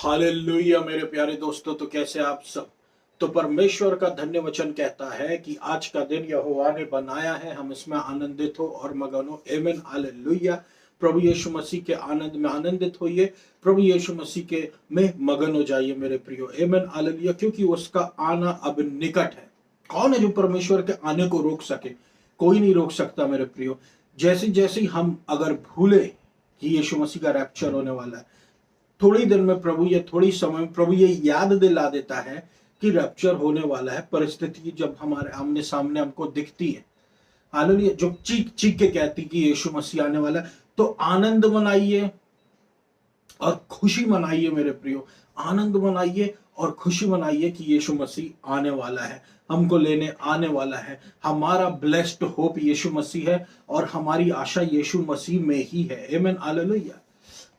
Hallelujah मेरे प्यारे दोस्तों, तो कैसे आप सब। तो परमेश्वर का धन्य वचन कहता है कि आज का दिन यहोवा ने बनाया है, हम इसमें आनंदित हो और मगन हो। आमीन, हालेलुया। प्रभु यीशु मसीह के आनंद में आनंदित होइए, प्रभु यीशु मसीह के में मगन हो जाइए मेरे प्रियो। आमीन, हालेलुया। क्योंकि उसका आना अब निकट है। कौन है जो परमेश्वर के आने को रोक सके? कोई नहीं रोक सकता मेरे प्रियो। जैसे जैसे हम अगर भूले कि यीशु मसीह का रैप्चर होने वाला है, थोड़ी देर में प्रभु ये थोड़ी समय में प्रभु ये याद दिला देता है कि रैप्चर होने वाला है। परिस्थिति जब हमारे आमने सामने हमको दिखती है, हालेलुया, जो चीख चीख के कहती कि यीशु मसीह आने वाला है, तो आनंद मनाइए और खुशी मनाइए मेरे प्रियो। आनंद मनाइए और खुशी मनाइए कि यीशु मसीह आने वाला है, हमको लेने आने वाला है। हमारा ब्लेस्ड होप यीशु मसीह है और हमारी आशा यीशु मसीह में ही है। आमीन, हालेलुया।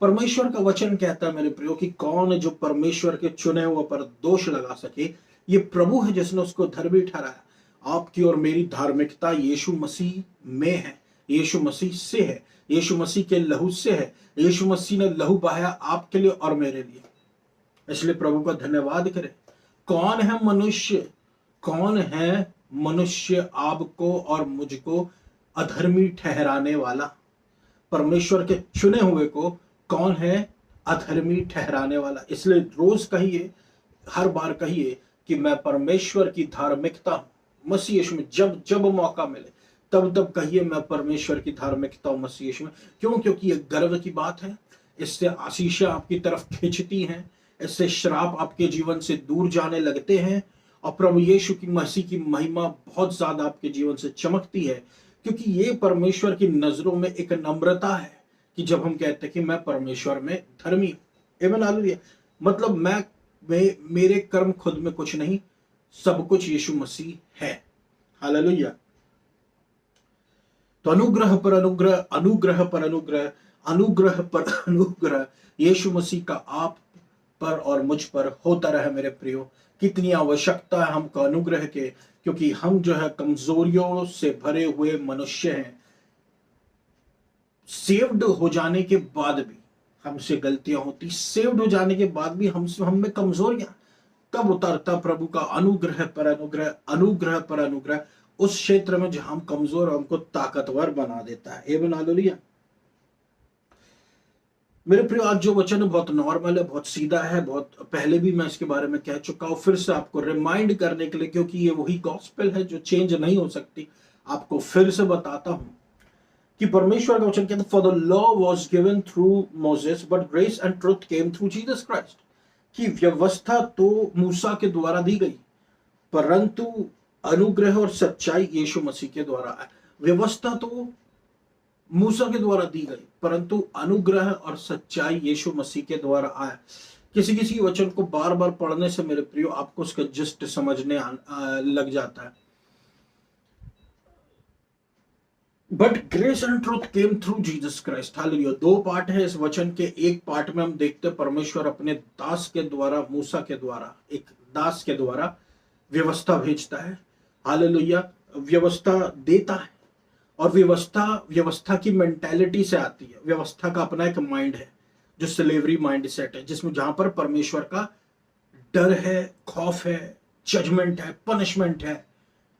परमेश्वर का वचन कहता है मेरे प्रियो कि कौन जो परमेश्वर के चुने हुए पर दोष लगा सके? ये प्रभु है जिसने उसको धर्मी ठहराया। आपकी और मेरी धार्मिकता यीशु मसीह में है, यीशु मसीह से है, यीशु मसीह के लहू से है। यीशु मसीह ने लहू बहाया आपके लिए और मेरे लिए, इसलिए प्रभु का धन्यवाद करें। कौन है मनुष्य, कौन है मनुष्य आपको और मुझको अधर्मी ठहराने वाला? परमेश्वर के चुने हुए को कौन है अधर्मी ठहराने वाला? इसलिए रोज कहिए, हर बार कहिए कि मैं परमेश्वर की धार्मिकता हूं मसीह यीशु में। जब जब मौका मिले तब तब कहिए मैं परमेश्वर की धार्मिकता हूं मसीह यीशु में। क्यों? क्योंकि यह गर्व की बात है। इससे आशीषें आपकी तरफ खींचती हैं, इससे श्राप आपके जीवन से दूर जाने लगते हैं और प्रभु यीशु की मसीह की महिमा बहुत ज्यादा आपके जीवन से चमकती है। क्योंकि ये परमेश्वर की नजरों में एक नम्रता है कि जब हम कहते हैं कि मैं परमेश्वर में धर्मी हूं। आमीन, हालेलुया। मतलब मैं मेरे कर्म खुद में कुछ नहीं, सब कुछ यीशु मसीह है। हालेलुया। तो अनुग्रह पर अनुग्रह, अनुग्रह पर अनुग्रह, अनुग्रह पर अनुग्रह यीशु मसीह का आप पर और मुझ पर होता रहे मेरे प्रियो। कितनी आवश्यकता है हमको अनुग्रह के, क्योंकि हम जो है कमजोरियों से भरे हुए मनुष्य हैं। सेव्ड हो जाने के बाद भी हमसे गलतियां होती, सेव्ड हो जाने के बाद भी हम में कमजोरियां। कब उतरता प्रभु का अनुग्रह पर अनुग्रह, अनुग्रह पर अनुग्रह उस क्षेत्र में जहां हम कमजोर, हमको ताकतवर बना देता है। आमीन, हालेलुया। मेरे प्रियो, आज जो वचन है बहुत नॉर्मल है, बहुत सीधा है। बहुत पहले भी मैं इसके बारे में कह चुका हूं, फिर से आपको रिमाइंड करने के लिए, क्योंकि ये वही गॉस्पेल है जो चेंज नहीं हो सकती। आपको फिर से बताता हूं कि परमेश्वर का वचन कहता है, for the law was given through Moses but grace and truth came through Jesus Christ. कि व्यवस्था तो मूसा के द्वारा दी गई, परंतु अनुग्रह और सच्चाई यीशु मसीह के द्वारा है। व्यवस्था तो मूसा के द्वारा दी गई, परंतु अनुग्रह और सच्चाई यीशु मसीह के द्वारा आया। किसी किसी वचन को बार बार पढ़ने से मेरे प्रियो आपको उसका जस्ट समझने लग जाता है। But grace and truth came through Jesus Christ. Hallelujah. दो पार्ट है इस वचन के। एक पार्ट में हम देखते हैं परमेश्वर अपने दास के द्वारा, मूसा के द्वारा, एक दास के द्वारा व्यवस्था भेजता है। हालेलुया। व्यवस्था देता है और व्यवस्था की मेंटालिटी से आती है। व्यवस्था का अपना एक माइंड है जो स्लेवरी माइंड सेट है, जिसमें जहां पर परमेश्वर का डर है, खौफ है, जजमेंट है, पनिशमेंट है,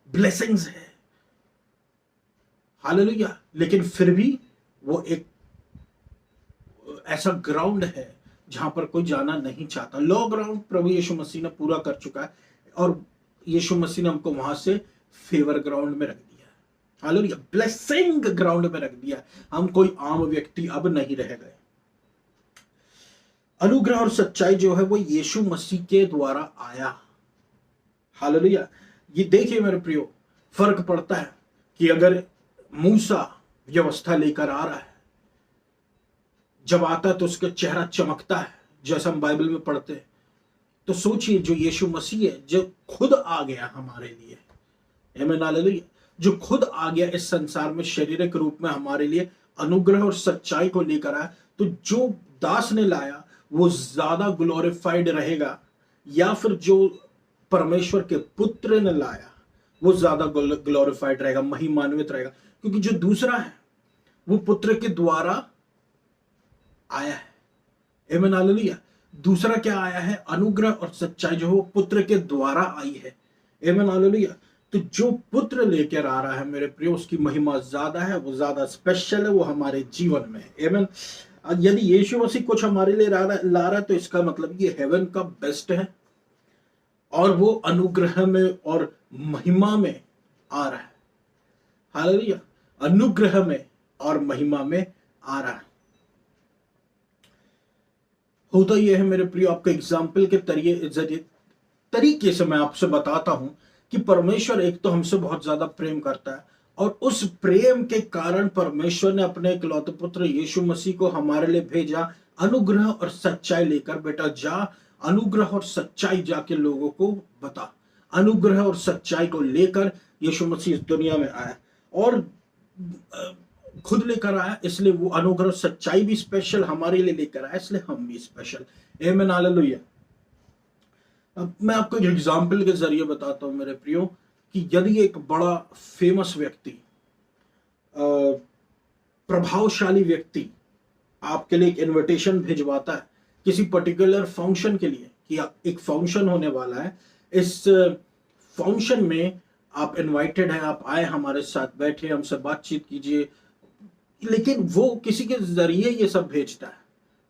ब्लेसिंग्स है। हालेलुया। लेकिन फिर भी वो एक ऐसा ग्राउंड है जहां पर कोई जाना नहीं चाहता। लो ग्राउंड प्रभु यीशु मसीह ने पूरा कर चुका है और यीशु मसीह ने हमको वहां से फेवर ग्राउंड में रख दिया। हालेलुया। ब्लेसिंग ग्राउंड में रख दिया। हम कोई आम व्यक्ति अब नहीं रह गए। अनुग्रह और सच्चाई जो है वो यीशु मसीह के द्वारा आया। हालेलुया। ये देखिए मेरे प्रियो, फर्क पड़ता है कि अगर मूसा व्यवस्था लेकर आ रहा है, जब आता है तो उसका चेहरा चमकता है, जैसा हम बाइबल में पढ़ते हैं। तो सोचिए, जो यीशु मसीह है, जो खुद आ गया हमारे लिए, आमीन, हालेलुया, जो खुद आ गया इस संसार में शारीरिक रूप में हमारे लिए, अनुग्रह और सच्चाई को लेकर आया, तो जो दास ने लाया वो ज्यादा ग्लोरीफाइड रहेगा, या फिर जो परमेश्वर के पुत्र ने लाया वो ज्यादा ग्लोरीफाइड रहेगा, महिमान्वित रहेगा। क्योंकि जो दूसरा है वो पुत्र के द्वारा आया है। आमीन, हालेलुया। दूसरा क्या आया है, अनुग्रह और सच्चाई जो है वो पुत्र के द्वारा आई है। Amen hallelujah. तो जो पुत्र लेकर आ रहा है मेरे प्रियो, उसकी महिमा ज्यादा है, वो ज्यादा स्पेशल है, वो हमारे जीवन में है। आमेन। यदि यीशु मसीह कुछ हमारे लिए ला रहा है तो इसका मतलब ये हेवन का बेस्ट है, और वो अनुग्रह में और महिमा में आ रहा है। हालेलुया। अनुग्रह में और महिमा में आ रहा है। होता यह है मेरे प्रियो, आपके एग्जाम्पल के जरिए तरीके से मैं आपसे बताता हूं कि परमेश्वर एक तो हमसे बहुत ज्यादा प्रेम करता है, और उस प्रेम के कारण परमेश्वर ने अपने इकलौते पुत्र यीशु मसीह को हमारे लिए भेजा, अनुग्रह और सच्चाई लेकर। बेटा जा, अनुग्रह और सच्चाई जाके लोगों को बता। अनुग्रह और सच्चाई को लेकर यीशु मसीह इस दुनिया में आया, और खुद लेकर आया, इसलिए वो अनुग्रह सच्चाई भी स्पेशल हमारे लिए लेकर आया, इसलिए हम भी स्पेशल। आमीन हालेलुया। अब मैं आपको एक एग्जाम्पल के जरिए बताता हूं मेरे प्रियो, कि यदि एक बड़ा फेमस व्यक्ति, प्रभावशाली व्यक्ति आपके लिए एक इनविटेशन भिजवाता है किसी पर्टिकुलर फंक्शन के लिए, कि एक फंक्शन होने वाला है, इस फंक्शन में आप इनवाइटेड हैं, आप आए, हमारे साथ बैठे, हमसे बातचीत कीजिए, लेकिन वो किसी के जरिए ये सब भेजता है,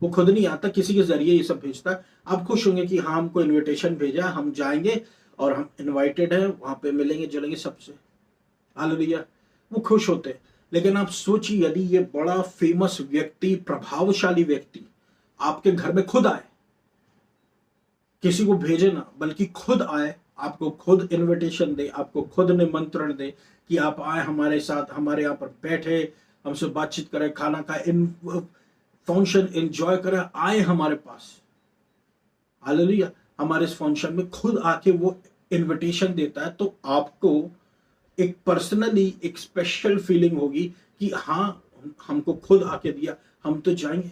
वो खुद नहीं आता, किसी के जरिए ये सब भेजता है। आप खुश होंगे कि हाँ, हमको इनविटेशन भेजा, हम जाएंगे और हम इनवाइटेड हैं, वहां पे मिलेंगे जुलेंगे सबसे। हालेलुया। वो खुश होते हैं। लेकिन आप सोचिए, यदि ये बड़ा फेमस व्यक्ति, प्रभावशाली व्यक्ति आपके घर में खुद आए, किसी को भेजे ना, बल्कि खुद आए, आपको खुद इनविटेशन दे, आपको खुद निमंत्रण दे कि आप आए हमारे साथ, हमारे यहाँ पर बैठे, हमसे बातचीत करें, खाना खाए, इन फंक्शन एंजॉय करें, आए हमारे पास। हालेलुया। हमारे इस फंक्शन में खुद आके वो इनविटेशन देता है, तो आपको एक पर्सनली एक स्पेशल फीलिंग होगी कि हाँ, हमको खुद आके दिया, हम तो जाएंगे,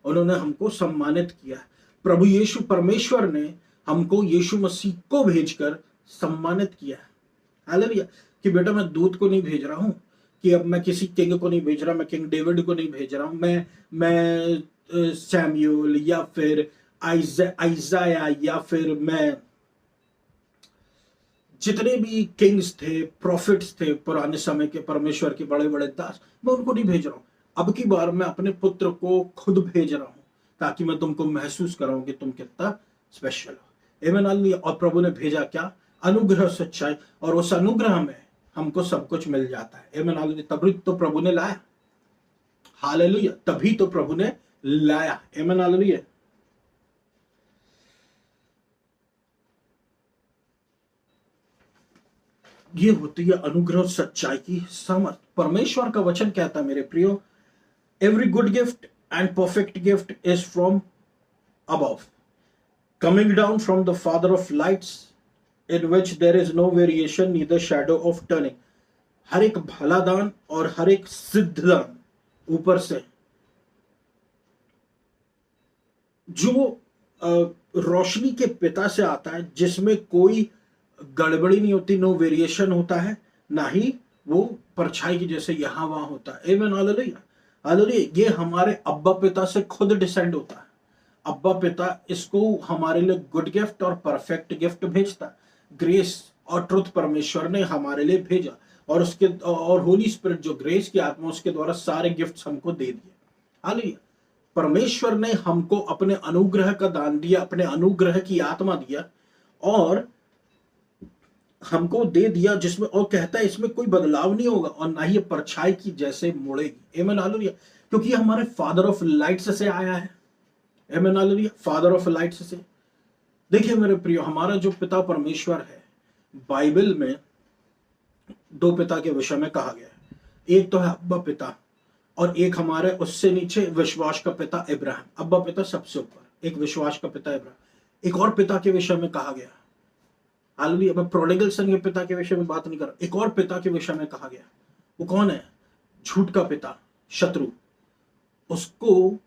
उन्होंने हमको सम्मानित किया है। प्रभु यीशु परमेश्वर ने हमको यीशु मसीह को भेजकर सम्मानित किया है। हालेलुया। कि बेटा मैं दूत को नहीं भेज रहा हूं, कि अब मैं किसी किंग को नहीं भेज रहा, मैं किंग डेविड को नहीं भेज रहा हूं, मैं सैमुअल या फिर आइजाया या फिर मैं जितने भी किंग्स थे, प्रॉफिट्स थे पुराने समय के, परमेश्वर के बड़े बड़े दास, मैं उनको नहीं भेज रहा हूं। अब की बार मैं अपने पुत्र को खुद भेज रहा हूं, ताकि मैं तुमको महसूस कराऊं कि तुम कितना स्पेशल हो। आमीन हालेलुया। और प्रभु ने भेजा क्या? अनुग्रह, सच्चाई, और उस अनुग्रह में हमको सब कुछ मिल जाता है। आमीन हालेलुया। तभी तो प्रभु ने लाया। हालेलुया। तभी तो प्रभु ने लाया। आमीन हालेलुया। ये होती है अनुग्रह और सच्चाई की सामर्थ। परमेश्वर का वचन कहता है मेरे प्रियो, every good gift and perfect gift is from above, coming down from the Father of lights, in which there is no variation neither shadow of turning। हर एक भला दान और हर एक सिद्ध दान ऊपर से, जो रोशनी के पिता से आता है, जिसमें कोई गड़बड़ी नहीं होती, नो वेरिएशन होता है, ना ही वो परछाई की जैसे यहां वहां होता है। आमीन हालेलुया। हालेलुया। ये हमारे अब्बा पिता से खुद डिसेंड होता है। अब्बा पिता इसको हमारे लिए गुड गिफ्ट और परफेक्ट गिफ्ट भेजता है। ग्रेस और ट्रुथ परमेश्वर ने हमारे लिए भेजा, और उसके और होली स्पिरिट जो ग्रेस की आत्मा, उसके द्वारा सारे गिफ्ट्स हमको दे दिए। हालेलुया। परमेश्वर ने हमको अपने अनुग्रह का दान दिया, अपने अनुग्रह की आत्मा दिया, और हमको दे दिया, जिसमें और कहता है इसमें कोई बदलाव नहीं होगा, और ना ही परछाई की जैसे मुड़ेगी। आमीन हालेलुया। क्योंकि ये हमारे फादर ऑफ लाइट्स से आया है। आमीन हालेलुया। फादर ऑफ लाइट्स से। देखिए मेरे प्रियो, हमारा जो पिता परमेश्वर है, बाइबल में दो पिता के विषय में कहा गया है। एक तो है अब्बा पिता, और एक हमारे उससे नीचे विश्वास का पिता इब्राहिम। अब्बा पिता सबसे ऊपर, एक विश्वास का पिता इब्राहिम। एक और पिता के विषय में कहा गया, हालेलुया, मैं प्रोडिगल सन के पिता के विषय में बात नहीं कर रहा, एक और पिता के विषय में कहा गया। वो कौन है? झूठ का पिता, शत्रु। उसको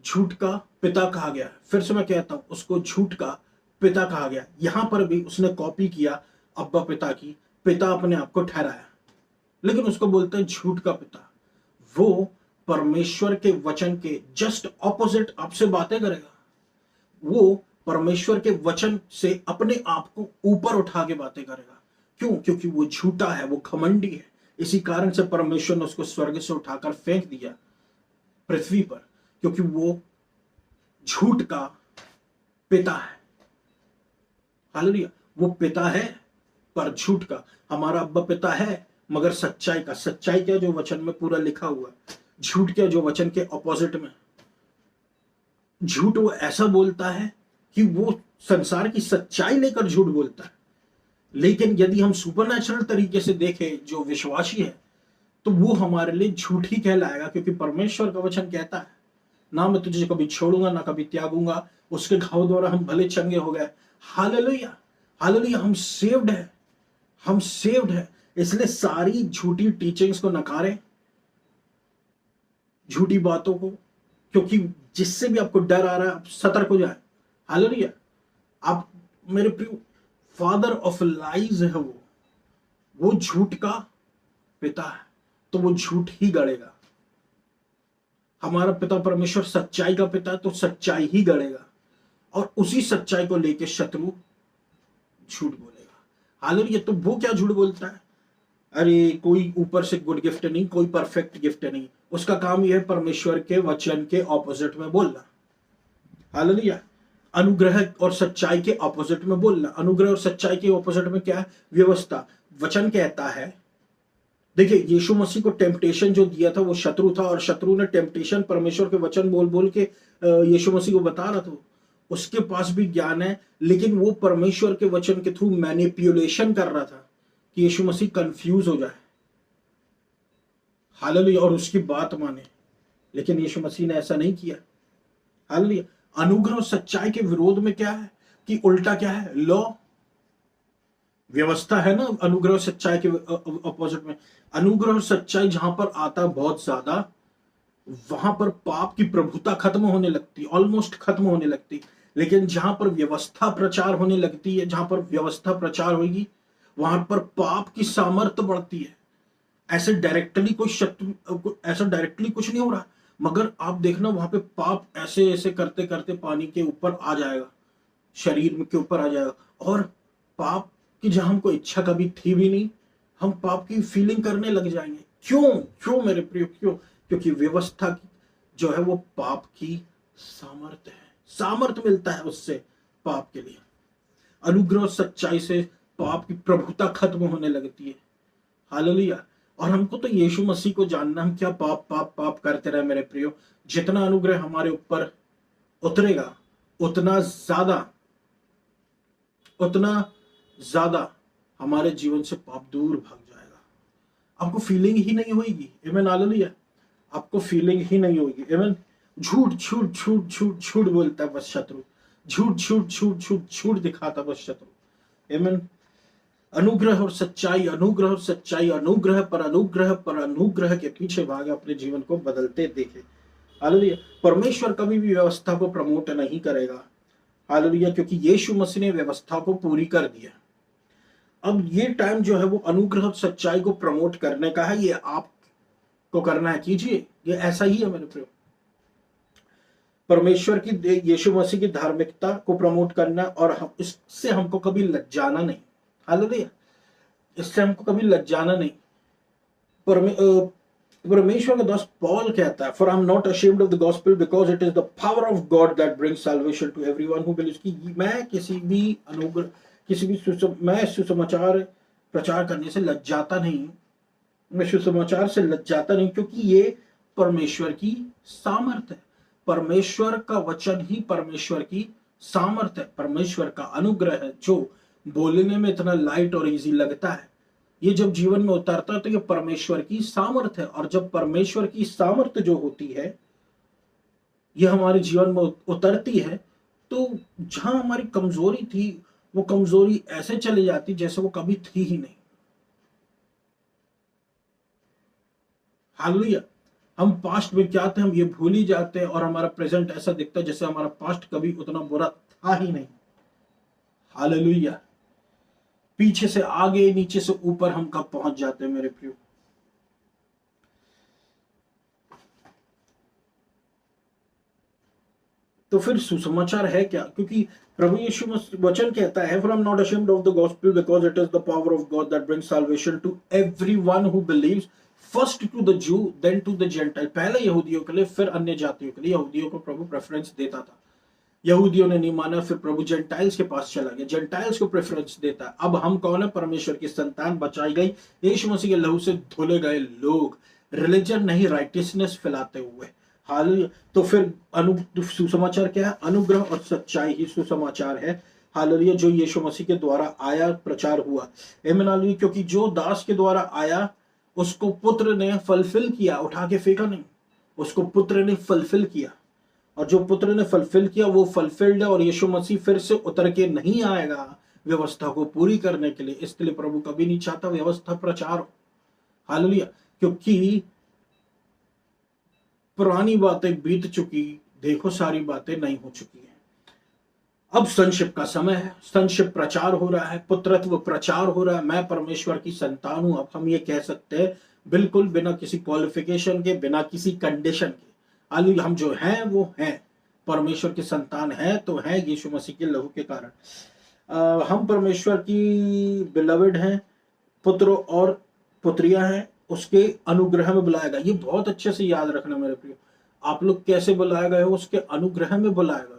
झूठ का पिता कहा गया। फिर से मैं कहता हूं, उसको झूठ का पिता कहा गया। यहां पर भी उसने कॉपी किया अब्बा पिता की, पिता अपने आप को ठहराया, लेकिन उसको बोलते हैं झूठ का पिता। वो परमेश्वर के वचन के जस्ट ऑपोजिट आपसे बातें करेगा। वो परमेश्वर के वचन से अपने आप को ऊपर उठा के बातें करेगा। क्यों? क्योंकि वो झूठा है, वो घमंडी है। इसी कारण से परमेश्वर ने उसको स्वर्ग से उठाकर फेंक दिया पृथ्वी पर, क्योंकि वो झूठ का पिता है। हालेलुया। वो पिता है पर झूठ का। हमारा अब्बा पिता है मगर सच्चाई का। सच्चाई क्या? जो वचन में पूरा लिखा हुआ है। झूठ क्या? जो वचन के ऑपोजिट में। झूठ वो ऐसा बोलता है कि वो संसार की सच्चाई लेकर झूठ बोलता है। लेकिन यदि हम सुपरनैचुरल तरीके से देखें, जो विश्वासी है, तो वो हमारे लिए झूठ ही कहलाएगा, क्योंकि परमेश्वर का वचन कहता है, ना मैं तुझे कभी छोड़ूंगा ना कभी त्यागूंगा, उसके घाव द्वारा हम भले चंगे हो गए। Hallelujah, hallelujah. हम सेव्ड है, हम सेव्ड है। इसलिए सारी झूठी टीचिंग्स को नकारें, झूठी बातों को, क्योंकि जिससे भी आपको डर आ रहा है, आप सतर्क हो जाए। हालेलुया। आप मेरे प्रिय, फादर ऑफ लाइज है वो झूठ का पिता है, तो वो झूठ ही गढ़ेगा। हमारा पिता परमेश्वर सच्चाई का पिता है, तो सच्चाई ही गढ़ेगा, और उसी सच्चाई को लेके शत्रु झूठ बोलेगा। हालेलुया। तो वो क्या झूठ बोलता है? अरे कोई ऊपर से गुड गिफ्ट नहीं, कोई परफेक्ट गिफ्ट नहीं। उसका काम यह है परमेश्वर के वचन के ऑपोजिट में बोलना। हालेलुया। अनुग्रह और सच्चाई के ऑपोजिट में बोलना। अनुग्रह और सच्चाई के ऑपोजिट में क्या है? व्यवस्था। वचन कहता है, देखिए, यीशु मसीह को टेम्पटेशन जो दिया था वो शत्रु था, और शत्रु ने टेम्पटेशन परमेश्वर के वचन बोल बोल के यीशु मसीह को बता रहा था। उसके पास भी ज्ञान है, लेकिन वो परमेश्वर के वचन के थ्रू मैनिपुलेशन कर रहा था कि यीशु मसीह कंफ्यूज हो जाए। हालेलुया। और उसकी बात माने। लेकिन यीशु मसीह ने ऐसा नहीं किया। हालेलुया। अनुग्रह और सच्चाई के विरोध में क्या है कि उल्टा क्या है? लॉ, व्यवस्था है ना। अनुग्रह और सच्चाई के अपोजिट में। अनुग्रह और सच्चाई जहां पर आता बहुत ज्यादा, वहां पर पाप की प्रभुता खत्म होने लगती, ऑलमोस्ट खत्म होने लगती। लेकिन जहां पर व्यवस्था प्रचार होने लगती है, जहां पर व्यवस्था प्रचार होगी, वहां पर पाप की सामर्थ्य बढ़ती है। ऐसे डायरेक्टली कोई शत्रु, ऐसा डायरेक्टली कुछ नहीं हो रहा, मगर आप देखना वहां पे पाप ऐसे ऐसे करते करते पानी के ऊपर आ जाएगा, शरीर में के ऊपर आ जाएगा। और पाप की जहां हमको इच्छा कभी थी भी नहीं, हम पाप की फीलिंग करने लग जाएंगे। क्यों? क्यों मेरे प्रिय? क्यों? क्योंकि व्यवस्था की जो है वो पाप की सामर्थ्य है। सामर्थ्य मिलता है उससे पाप के लिए। अनुग्रह और सच्चाई से पाप की प्रभुता खत्म होने लगती है। हालेलुया। और हमको तो यीशु मसीह को जानना, हम क्या पाप पाप पाप करते रहे मेरे प्रियो। जितना अनुग्रह हमारे ऊपर उतरेगा, उतना ज्यादा, उतना ज्यादा हमारे जीवन से पाप दूर भाग जाएगा। आपको फीलिंग ही नहीं होगी। आमीन, हालेलुया। आपको फीलिंग ही नहीं होगी। आमीन। झूठ झूठ झूठ झूठ झूठ बोलता है बस शत्रु। झूठ झूठ झूठ झूठ झूठ दिखाता बस शत्रु। आमीन। अनुग्रह और सच्चाई, अनुग्रह और सच्चाई, अनुग्रह पर अनुग्रह पर अनुग्रह के पीछे भाग अपने जीवन को बदलते देखे। हालेलुया। परमेश्वर कभी भी व्यवस्था को प्रमोट नहीं करेगा। हालेलुया। क्योंकि यीशु मसीह ने व्यवस्था को पूरी कर दिया। अब ये टाइम जो है वो अनुग्रह और सच्चाई को प्रमोट करने का है। ये आपको करना है, कीजिए। ये ऐसा ही है मेरे प्रियो। परमेश्वर की, यीशु मसीह की धार्मिकता को प्रमोट करना, और हम इससे हमको कभी लज्जाना नहीं। हालेलुया। इससे हमको कभी लज्जाना नहीं। परमेश्वर का दास पॉल कहता है, for I am not ashamed of the gospel because it is the power of God that brings salvation to everyone who believes. कि मैं किसी भी अनुग्रह, किसी भी मैं सुसमाचार प्रचार करने से लज्जाता नहीं। मैं सुसमाचार से लज्जाता नहीं, क्योंकि ये परमेश्वर की सामर्थ है। परमेश्वर का वचन ही परमेश्वर की सामर्थ है। परमेश्वर का अनुग्रह है, जो बोलने में इतना लाइट और इजी लगता है, ये जब जीवन में उतरता है तो ये परमेश्वर की सामर्थ्य है। और जब परमेश्वर की सामर्थ्य जो होती है ये हमारे जीवन में उतरती है, तो जहां हमारी कमजोरी थी वो कमजोरी ऐसे चली जाती जैसे वो कभी थी ही नहीं। हालेलुया। हम पास्ट में क्या थे हम ये भूल ही जाते हैं, और हमारा प्रेजेंट ऐसा दिखता है जैसे हमारा पास्ट कभी उतना बुरा था ही नहीं। हालेलुया। पीछे से आगे, नीचे से ऊपर हम कब पहुंच जाते हैं मेरे प्रियो। तो फिर सुसमाचार है क्या? क्योंकि प्रभु यीशु वचन कहता है, for I'm not ashamed of the gospel because it is the power of God that brings salvation to everyone who believes, first to the Jew then to the Gentile। पहले यहूदियों के लिए फिर अन्य जातियों के लिए। यहूदियों को प्रभु प्रेफरेंस देता था, यहूदियों ने नहीं माना, फिर प्रभु जेंटाइल्स के पास चला गया, जेंटाइल्स को प्रेफरेंस देता है। अब हम कौन है? परमेश्वर की संतान, बचाई गई यीशु मसीह के लहू से धुले गए लोग, रिलीजन नहीं राइटियसनेस फैलाते हुए। हाल तो फिर सुसमाचार क्या है? अनुग्रह और सच्चाई ही सुसमाचार है। हालेलुया, जो यीशु मसीह के द्वारा आया, प्रचार हुआ। आमीन हालेलुया। क्योंकि जो दास के द्वारा आया उसको पुत्र ने फुलफिल किया, उठा के फेंका नहीं, उसको पुत्र ने फुलफिल किया, और जो पुत्र ने फुलफिल किया वो फुलफिल्ड है। और यीशु मसीह फिर से उतर के नहीं आएगा व्यवस्था को पूरी करने के लिए, इसलिए प्रभु कभी नहीं चाहता व्यवस्था प्रचार हो। हालेलुया, क्योंकि पुरानी बातें बीत चुकी, देखो सारी बातें नई हो चुकी हैं। अब संशिप का समय है, संशिप प्रचार हो रहा है, पुत्रत्व प्रचार हो रहा है। मैं परमेश्वर की संतान हूं, अब हम ये कह सकते हैं बिल्कुल बिना किसी क्वालिफिकेशन के, बिना किसी कंडीशन के। हालेलुया, हम जो हैं वो हैं, परमेश्वर की संतान है तो है यीशु मसीह के लहू के कारण। हम परमेश्वर की बिलवड हैं, पुत्र और पुत्रियां हैं, उसके अनुग्रह में बुलाया गया। ये बहुत अच्छे से याद रखना मेरे प्रियो, आप लोग कैसे बुलाए गए हो? उसके अनुग्रह में बुलाए गए।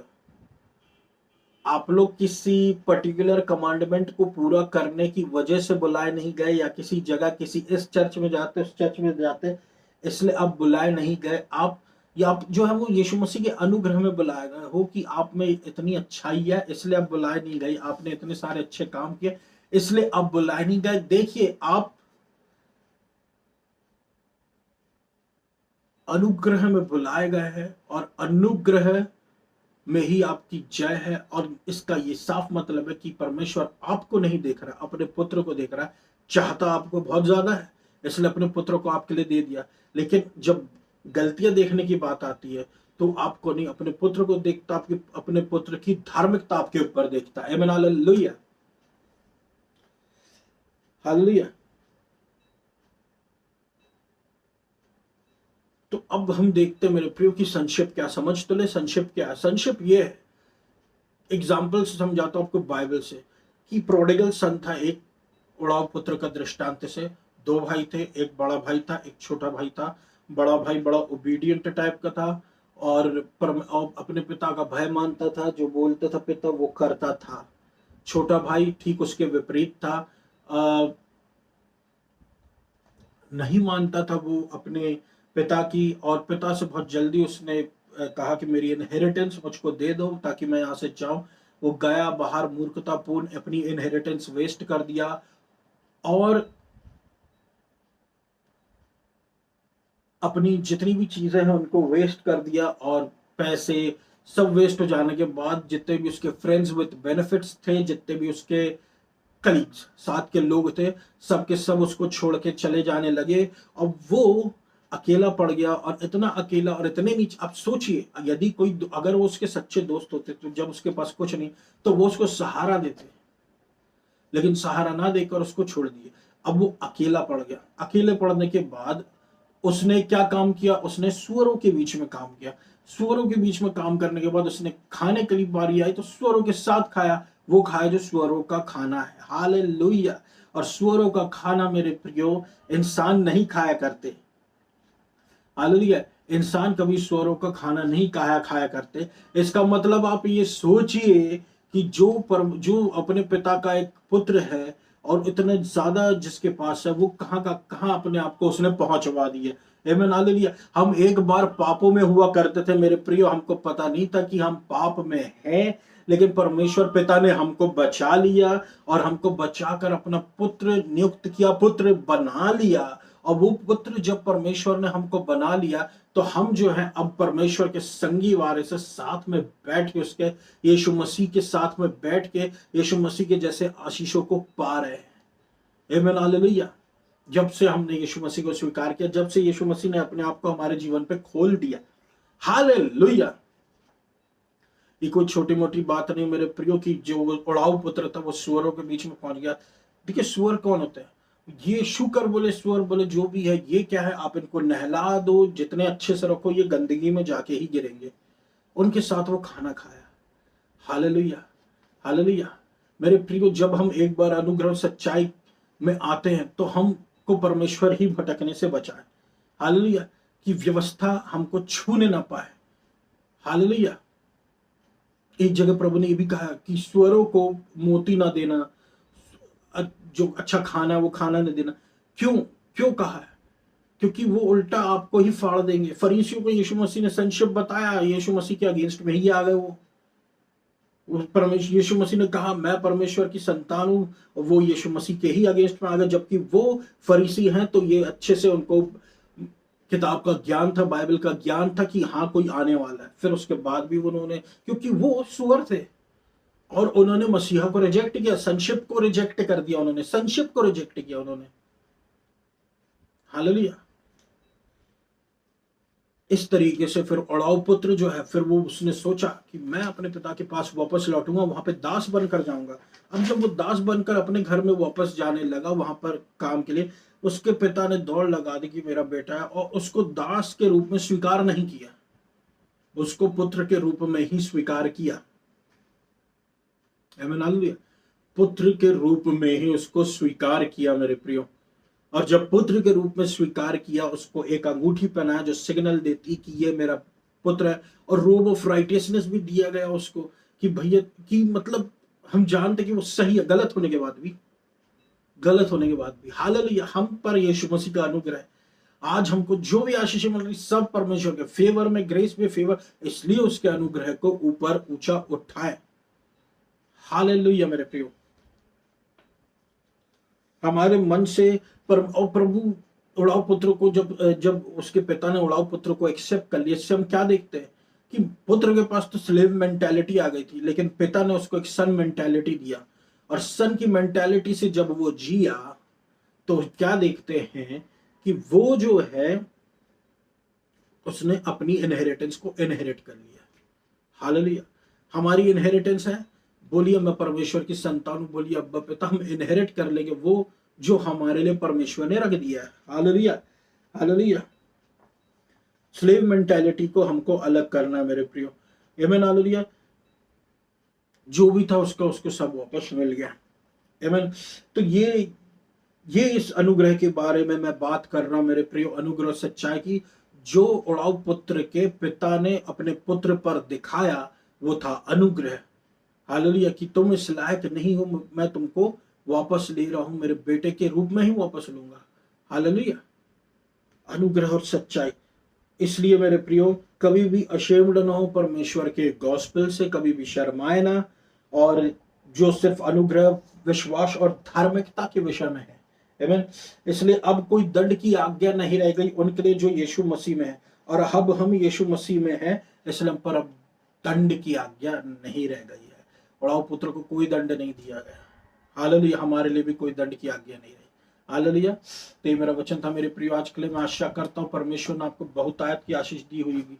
आप लोग किसी पर्टिकुलर कमांडमेंट को पूरा करने की वजह से बुलाए नहीं गए, या किसी जगह किसी इस चर्च में जाते उस चर्च में जाते इसलिए आप बुलाए नहीं गए। आप जो है वो यीशु मसीह के अनुग्रह में बुलाए गए हो, कि आप में इतनी अच्छाई है इसलिए आप बुलाए नहीं गए, आपने इतने सारे अच्छे काम किए इसलिए आप बुलाए नहीं गए। देखिए, आप अनुग्रह में बुलाए गए हैं, और अनुग्रह में ही आपकी जय है। और इसका ये साफ मतलब है कि परमेश्वर आपको नहीं देख रहा, अपने पुत्र को देख रहा है। चाहता आपको बहुत ज्यादा है, इसलिए अपने पुत्र को आपके लिए दे दिया। लेकिन जब गलतियां देखने की बात आती है तो आपको नहीं, अपने पुत्र को देखता, आपके अपने पुत्र की धार्मिकता आपके ऊपर देखता है। आमीन हालेलुया, हालेलुया। तो अब हम देखते हैं मेरे प्रियो की संक्षिप्त क्या, समझ तो ले संक्षिप्त क्या है। संक्षिप्त ये है, एग्जाम्पल से समझाता हूं आपको बाइबल से, कि प्रोडिगल सन था, एक उड़ाव पुत्र का दृष्टांत से। दो भाई थे, एक बड़ा भाई था, एक छोटा भाई था। बड़ा भाई बड़ा ओबीडियंट टाइप का था, और अपने पिता का भय मानता था, जो बोलता था पिता वो करता था। छोटा भाई ठीक उसके विपरीत था, नहीं मानता था वो अपने पिता की, और पिता से बहुत जल्दी उसने कहा कि मेरी इनहेरिटेंस मुझको दे दो ताकि मैं यहाँ से जाऊं। वो गया बाहर, मूर्खतापूर्ण अपनी इनहेरिटेंस वेस्ट कर दिया, और अपनी जितनी भी चीजें हैं उनको वेस्ट कर दिया, और पैसे सब वेस्ट हो जाने के बाद जितने भी उसके फ्रेंड्स विद बेनिफिट्स थे, जितने भी उसके कलीग्स साथ के लोग थे, सबके सब उसको छोड़ के चले जाने लगे। और वो अकेला पड़ गया, और इतना अकेला और इतने नीचे। आप सोचिए, यदि कोई, अगर वो उसके सच्चे दोस्त होते तो जब उसके पास कुछ नहीं तो वो उसको सहारा देते, लेकिन सहारा ना देकर उसको छोड़ दिए। अब वो अकेला पड़ गया। अकेले पड़ने के बाद उसने क्या काम किया? उसने सुअरों के बीच में काम किया। सुअरों के बीच में काम करने के बाद उसने खाने के लिए बारी आई तो सुअरों के साथ खाया। वो खाया जो सुअरों का खाना है। हालेलुया। और सुअरों का खाना मेरे प्रियो इंसान नहीं खाया करते। हालेलुया। इंसान कभी सुअरों का खाना नहीं खाया करते। इसका मतलब आप ये सोचिए कि जो अपने पिता का एक पुत्र है और इतने ज्यादा जिसके पास है, वो कहां अपने आप को उसने पहुंचवा दिया। आमीन हालेलुया। हम एक बार पापों में हुआ करते थे मेरे प्रियो, हमको पता नहीं था कि हम पाप में हैं, लेकिन परमेश्वर पिता ने हमको बचा लिया, और हमको बचाकर अपना पुत्र नियुक्त किया, पुत्र बना लिया। और वो पुत्र जब परमेश्वर ने हमको बना लिया तो हम जो है अब परमेश्वर के संगी वारे से साथ में बैठ के, उसके यीशु मसीह के साथ में बैठ के यीशु मसीह के जैसे आशीषों को पा रहे हैं। आमीन हालेलुया। जब से हमने यीशु मसीह को स्वीकार किया, जब से यीशु मसीह ने अपने आप को हमारे जीवन पे खोल दिया। हालेलुया। ये कोई छोटी मोटी बात नहीं मेरे प्रियो की जो उड़ाऊ पुत्र था वो सुअरों के बीच में पहुंच गया। देखिए सुअर कौन होता है? ये शुकर बोले सुअर बोले जो भी है, ये क्या है? आप इनको नहला दो, जितने अच्छे से रखो ये गंदगी में जाके ही गिरेंगे। उनके साथ वो खाना खाया। Hallelujah, hallelujah. मेरे प्रियो, जब हम एक बार अनुग्रह सच्चाई में आते हैं तो हमको परमेश्वर ही भटकने से बचाए। हालेलुया, कि व्यवस्था हमको छूने ना पाए। हालेलुया। एक जगह प्रभु ने ये भी कहा कि स्वरों को मोती ना देना, जो अच्छा खाना है वो खाना नहीं देना। क्यों क्यों कहा है? क्योंकि वो उल्टा आपको ही फाड़ देंगे। फरीसियों को यीशु मसीह ने संक्षिप्त बताया, यीशु मसीह के अगेंस्ट में ही आ गए वो। परमेश्वर यीशु मसीह ने कहा मैं परमेश्वर की संतान हूं, वो यीशु मसीह के ही अगेंस्ट में आ गए, जबकि वो फरीसी हैं तो ये अच्छे से उनको किताब का ज्ञान था, बाइबल का ज्ञान था कि हाँ कोई आने वाला है। फिर उसके बाद भी उन्होंने, क्योंकि वो सुअर थे और उन्होंने मसीहा को रिजेक्ट किया, संक्षिप्त को रिजेक्ट कर दिया उन्होंने, संक्षिप्त को रिजेक्ट किया उन्होंने। हालेलुया। इस तरीके से फिर उड़ाऊ पुत्र जो है, फिर वो उसने सोचा कि मैं अपने पिता के पास वापस लौटूंगा, वहां पे दास बनकर जाऊंगा। अब जब वो दास बनकर अपने घर में वापस जाने लगा वहां पर काम के लिए, उसके पिता ने दौड़ लगा दी कि मेरा बेटा है, और उसको दास के रूप में स्वीकार नहीं किया, उसको पुत्र के रूप में ही स्वीकार किया। आमीन। पुत्र के रूप में ही उसको स्वीकार किया मेरे प्रियो। और जब पुत्र के रूप में स्वीकार किया, उसको एक अंगूठी पहनाया जो सिग्नल देती कि ये मेरा पुत्र है, और रोब ऑफ राइटियसनेस भी दिया गया उसको कि भैया कि मतलब हम जानते कि वो सही है, गलत होने के बाद भी, गलत होने के बाद भी। हालेलुया। हम पर यीशु मसीह का अनुग्रह है। आज हमको जो भी आशीष मिल रही सब परमेश्वर के फेवर में, ग्रेस में फेवर, इसलिए उसके अनुग्रह को ऊपर ऊंचा उठाए। हालेलुया मेरे प्रियो। हमारे मन से और प्रभु उड़ाऊ पुत्र को जब जब उसके पिता ने उड़ाऊ पुत्र को एक्सेप्ट कर लिया, इससे हम क्या देखते हैं कि पुत्र के पास तो स्लेव मेंटालिटी आ गई थी, लेकिन पिता ने उसको एक सन मेंटालिटी दिया, और सन की मेंटालिटी से जब वो जिया तो क्या देखते हैं कि वो जो है उसने अपनी इनहेरिटेंस को इनहेरिट कर लिया। हालेलुया। हमारी इनहेरिटेंस है, बोलिए मैं परमेश्वर की संतान हूं, बोलिए अब्बा पिता, हम इनहेरिट कर लेंगे वो जो हमारे लिए परमेश्वर ने रख दिया है। Hallelujah, hallelujah. स्लेव मेंटालिटी को हमको अलग करना है मेरे प्रियो। आमीन, हालेलुया। जो भी था उसका उसको सब वापस मिल गया। आमीन। तो ये इस अनुग्रह के बारे में मैं बात कर रहा हूं मेरे प्रियो, अनुग्रह सच्चाई की, जो उड़ाऊ पुत्र के पिता ने अपने पुत्र पर दिखाया वो था अनुग्रह। हालेलुया, कि तुम इस लायक नहीं हो, मैं तुमको वापस ले रहा हूं, मेरे बेटे के रूप में ही वापस लूंगा। हालेलुया, अनुग्रह और सच्चाई। इसलिए मेरे प्रियो, कभी भी अशेम्ड ना हो परमेश्वर के गॉस्पेल से, कभी भी शर्माए ना, और जो सिर्फ अनुग्रह, विश्वास और धार्मिकता के विषय में है। आमीन। इसलिए अब कोई दंड की आज्ञा नहीं रह गई उनके लिए जो यीशु मसीह में है, और अब हम यीशु मसीह में हैं, इसलिए हम पर अब दंड की आज्ञा नहीं रह गई है। उड़ाऊ पुत्र को कोई दंड नहीं दिया गया। हालेलुया, हमारे लिए भी कोई दंड की आज्ञा नहीं रही। हालेलुया। तो ये मेरा वचन था मेरे प्रिय आज के लिए। मैं आशा करता हूँ परमेश्वर ने आपको बहुत आयत की आशीष दी हुई होगी।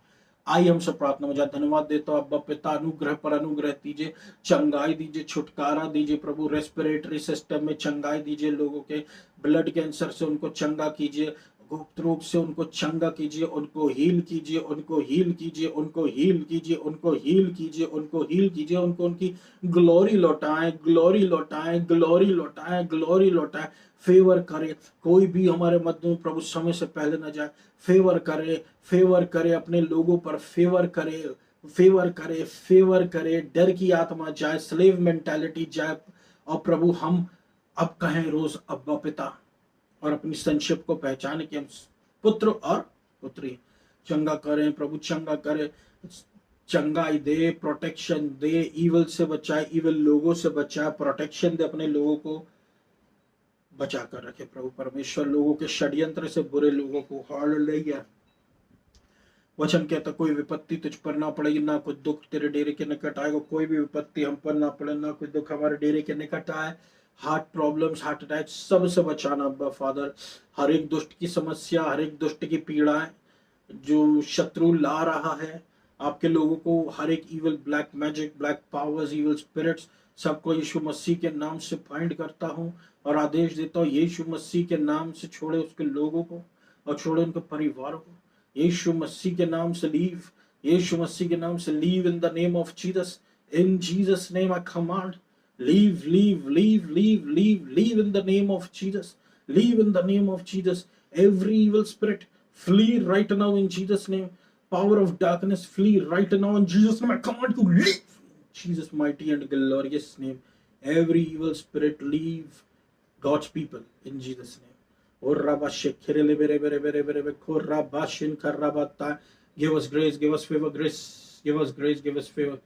आइए हम सब प्रार्थना में धन्यवाद देता हूँ। अब्बा पिता, अनुग्रह पर अनुग्रह दीजिए, चंगाई दीजिए, छुटकारा दीजिए प्रभु। रेस्पिरेटरी सिस्टम में चंगाई दीजिए, लोगों के ब्लड कैंसर से उनको चंगा कीजिए, गुप्त रोग से उनको चंगा कीजिए, उनको हील कीजिए, उनको हील कीजिए, उनको हील कीजिए, उनको हील कीजिए, उनको हील कीजिए, उनको उनकी ग्लोरी लौटाएं, ग्लोरी लौटाएं, ग्लोरी लौटाएं, ग्लोरी लौटाएं। फेवर करे, कोई भी हमारे मध्य में प्रभु समय से पहले न जाए। फेवर करे, फेवर करे अपने लोगों पर, फेवर करे, फेवर करे, फेवर करे। डर की आत्मा जाए, स्लेव मेंटालिटी जाए, और प्रभु हम अब कहें रोज अब्बा पिता, और अपनी संक्षिप्त को पहचाने कि हम पुत्र और पुत्री। चंगा करें प्रभु, चंगा करे, चंगाई दे, प्रोटेक्शन दे, ईवल से बचाए, ईवल लोगों से बचाए, प्रोटेक्शन दे, अपने लोगों को बचा कर रखे प्रभु परमेश्वर, लोगों के षड्यंत्र से, बुरे लोगों को। हालेलुया। वचन कहता कोई विपत्ति तुझ पर ना पड़ेगी, ना कोई दुख तेरे डेरे के निकट आएगा। कोई भी विपत्ति हम पर ना पड़े, ना कोई दुख हमारे डेरे के निकट आए। हार्ट प्रॉब्लम्स, हार्ट अटैक, सब से बचाना अब्बा फादर। हर एक दुष्ट की समस्या, हर एक दुष्ट की पीड़ाएं जो शत्रु ला रहा है आपके लोगों को, हर एक evil black magic, black powers, evil spirits, सबको यीशु मसीह के नाम से फाइंड करता हूँ और आदेश देता हूँ, यीशु मसीह के नाम से छोड़े उसके लोगों को और छोड़े उनके परिवार को। यीशु मसीह के नाम से लीव, यीशु मसीह के नाम से leave in the name of Jesus, in Jesus name I command, leave leave leave leave leave leave in the name of Jesus, leave in the name of Jesus. Every evil spirit flee right now in Jesus name. Power of darkness flee right now in Jesus name. I command you leave in Jesus mighty and glorious name. Every evil spirit leave God's people in Jesus name. Give us grace, give us favor, grace, give us grace, give us favor.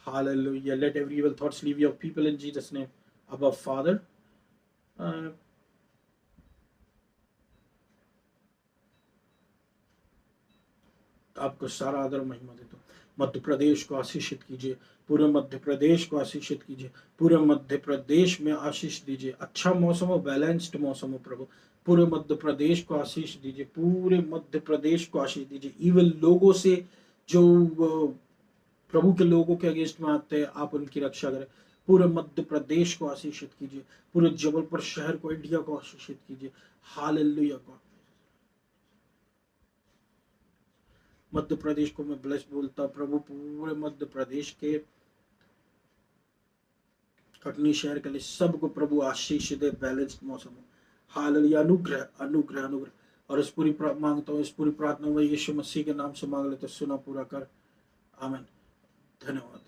Hallelujah. Let every evil thoughts leave your people in Jesus name. Abba Father, आपको सारा आदर महिमा देता हूँ। मध्य प्रदेश को आशीषित कीजिए, पूरे मध्य प्रदेश को आशीषित कीजिए, पूरे मध्य प्रदेश में आशीष दीजिए। अच्छा मौसम हो, बैलेंस्ड मौसम हो प्रभु। पूरे मध्य प्रदेश को आशीष दीजिए, पूरे मध्य प्रदेश को आशीष दीजिए। इवन लोगों से जो प्रभु के लोगों के अगेंस्ट में आते हैं, आप उनकी रक्षा करें। पूरे मध्य प्रदेश को आशीषित कीजिए, पूरे जबलपुर शहर को, इंडिया को आशीषित कीजिए। Hallelujah God. मध्य प्रदेश को मैं ब्लेस बोलता प्रभु, पूरे मध्य प्रदेश के कटनी शहर के लिए सबको प्रभु आशीष दे, बैलेंस्ड मौसम हो। हालेलुया। अनुग्रह अनुग्रह अनुग्रह। और इस पूरी मांगता हूँ, इस पूरी प्रार्थना में यीशु मसीह के नाम से मांग लेते, सुना पूरा कर। आमीन। धन्यवाद।